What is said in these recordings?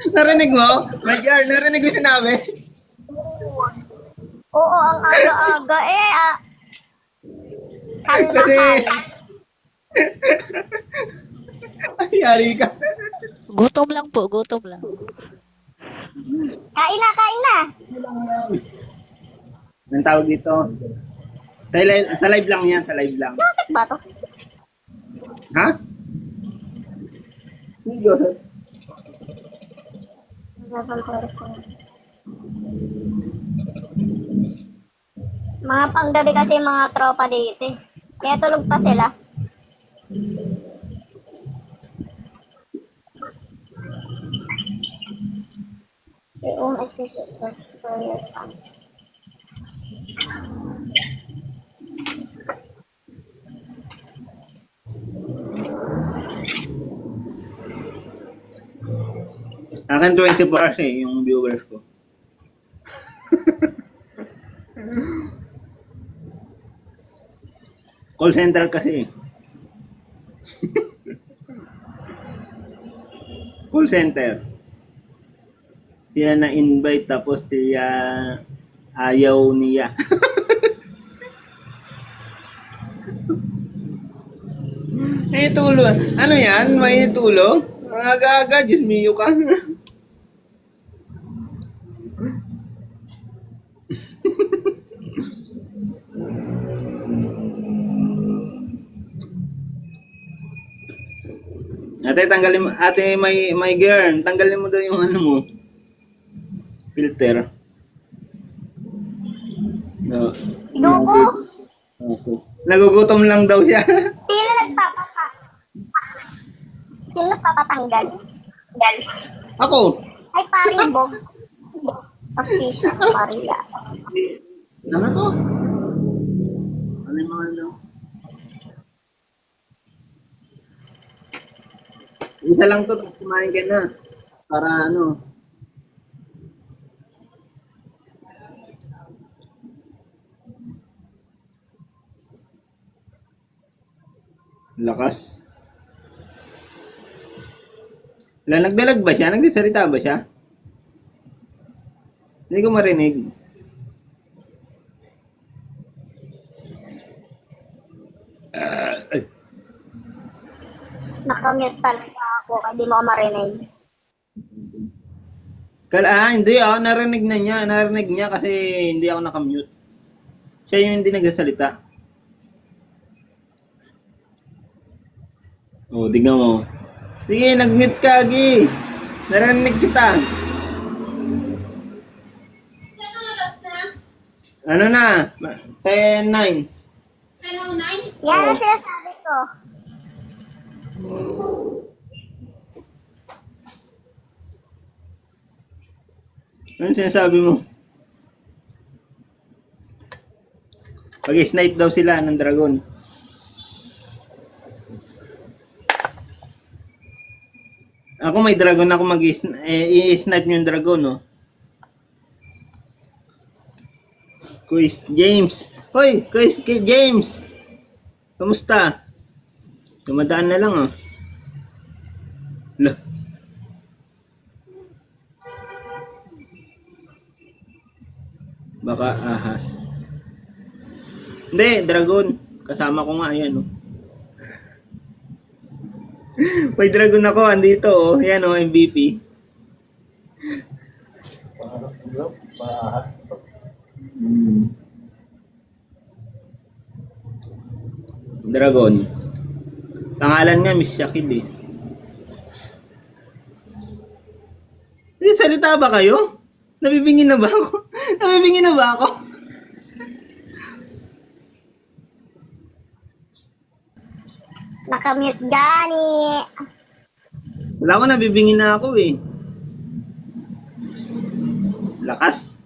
Narinig mo? Magyar, narinig mo sinabi? Oo, ang aga-aga. Kasi, Kalmahan. ay, yari ka. Gutom lang po, gutom lang. Kain na, kain na. Anong tawag dito? Sa live lang yan, sa live lang. Nasik ba to? Ha? Level person. Mga panggabi kasi yung mga tropa dito eh. Kaya tulog pa sila. Your own existence for your fans. Akin 24 hours eh, yung viewers ko. Call center kasi. Call center. Siya na-invite tapos siya ayaw niya. Eh, tulog. Ano yan? May tulog? Ang aga-aga, Diyos mio ka. Ate, tanggalin mo. Ate, may girl. Tanggalin mo daw yung ano mo. Filter. No. Inuko! Okay. Nagugutom lang daw siya. Sino nagpapaka? Sino nagpapatanggal? Gal. Ako. Ay, paring box. Official Parias. Ano to? Ano yung mga ano? Isa lang to, kumain ka na. Para ano. Lakas. Nagdalag ba siya? Nagsasalita ba siya? Hindi ko marinig. Ay. Nakamute talaga ako kaya di mo ako marinig. Hindi narinig na niya. Narinig niya kasi hindi ako nakamute. Siya yung hindi nagsasalita. Oh, tingnan mo. Sige, nag-mute ka, Gi. Narinig kita. Ano na? 10-9. Yan ang sinasabi ko. Ano sinasabi mo? Pag-snipe daw sila ng dragon. Ako may dragon ako i-snipe yung dragon, no? Quiz James. Hoy, Quiz James. Kamusta? Tumadaan na lang, oh. Lah. Baka ahas. Hindi, dragon. Kasama ko nga, yan, oh. May dragon ako, andito, oh. Yan, oh, MVP. Dragon. Pangalan nga, Miss Shakib, eh. Salita ba kayo? Nabibingin na ba ako? Nabibingin na ba ako? Nakamute gani. Wala ko, nabibingin na ako, eh. Lakas.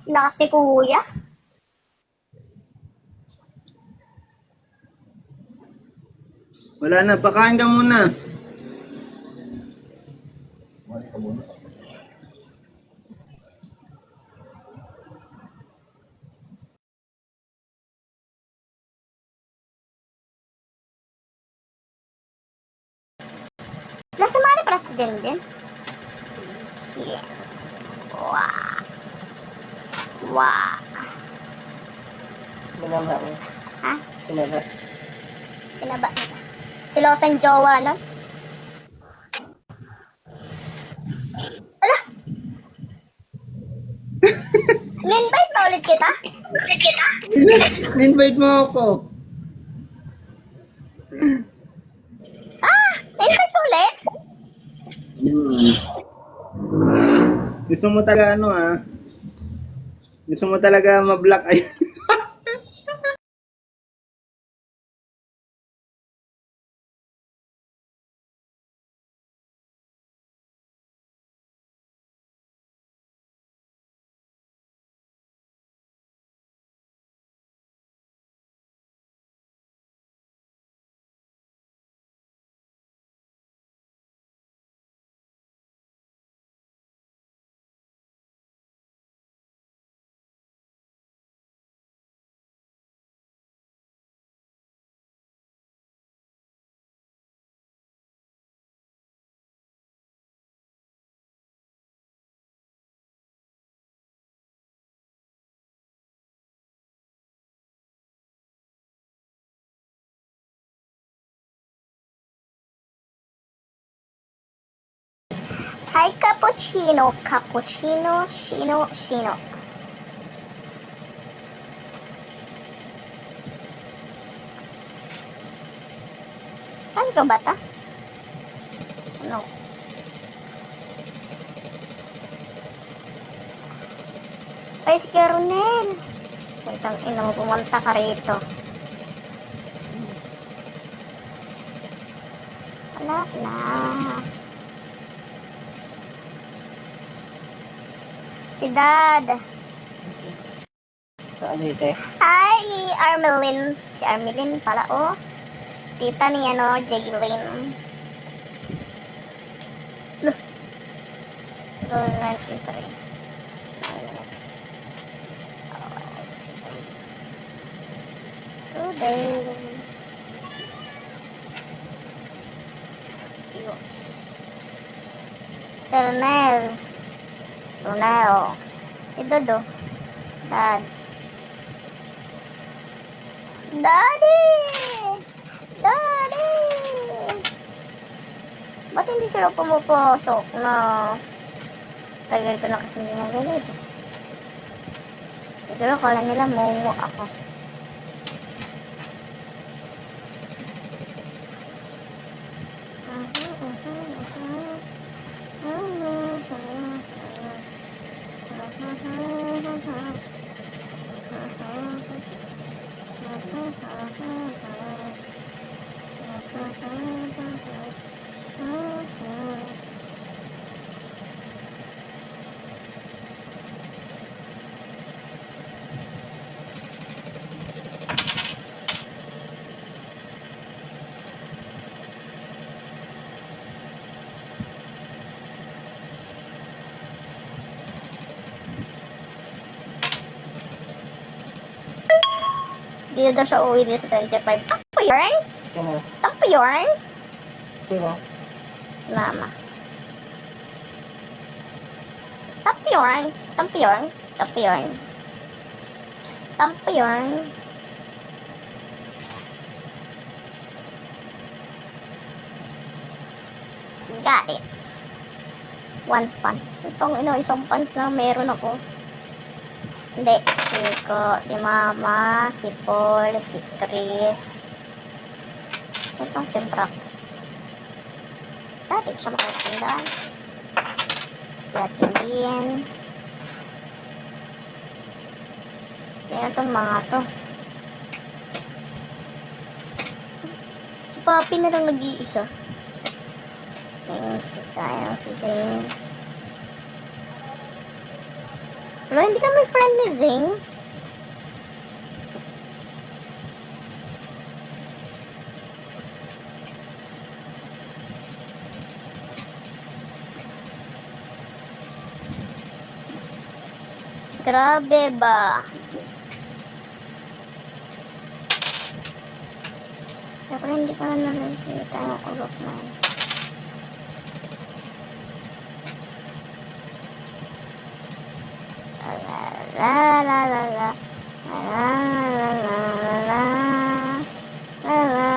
Lakas ni kuya. Wala na, pakain ka muna. Plus, sumali pala si Jenjen. Shit. Wow. Wow. Binaba mo. Ha? Binaba. Pinaba nila. Si Losang jowa, no? Ala! Ni-invite pa ulit kita? In-invite mo ako. Na-invite pa ulit? Gusto mo talaga ano Gusto mo talaga ma-block ay. Hi, cappuccino. Cappuccino, shino, shino. Saan ka ba ta? Ano? Ay, si Caronel. Itang ina mo, pumunta ka rito. Wala na. Si Dad. So, ano ito eh? Hi, Armelin. Si Armelin pala, oh. Tita ni, Jaylin. Look. 93. 9 minutes. Oh, I see. Today. Colonel. Ronel. Si Dodo. Dad. Daddy! Daddy! Ba't hindi sila pumupasok na tagal ko na kasi hindi magalit? Siguro kala nila momo ako. Dito daw siya uwi din sa 25. Takpo yun? Sino? Takpo yun? Sino? Si Mama. Takpo yun? Takpo yun? Takpo yun? Takpo yun? Got it. One pants. Itong isang pants lang meron ako. Hindi. Si Mama, si Paul, si Chris. Itong si Brax. Dati siya makatinda. Si Atilin. Sino itong mga to? Si Papi na lang nag-iisa. Si Zing. Wala, hindi kami friend ni Zing. Grabe ba? Pero hindi ko na nakikita yung ulok na yun. la la la la la la la la la la la.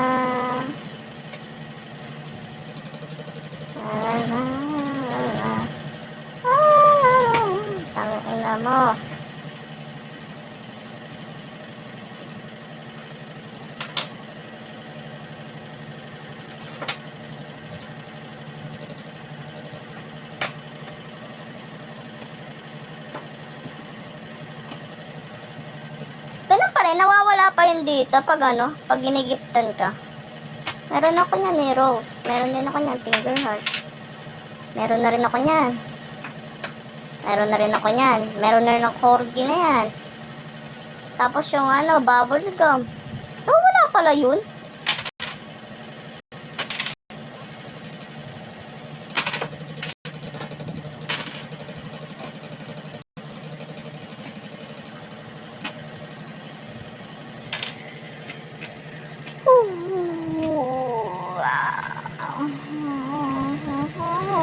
Tangina mo. Ganun pa rin, nawawala pa yun dito pag ano, pag ginigiptan ka. Meron ako niyan ni Rose. Meron din ako niyan, finger heart. Meron na rin ako niyan. Meron na rin ako niyan. Meron na rin ako corgi na yan. Tapos yung ano, bubble gum. Oh, wala pala yun.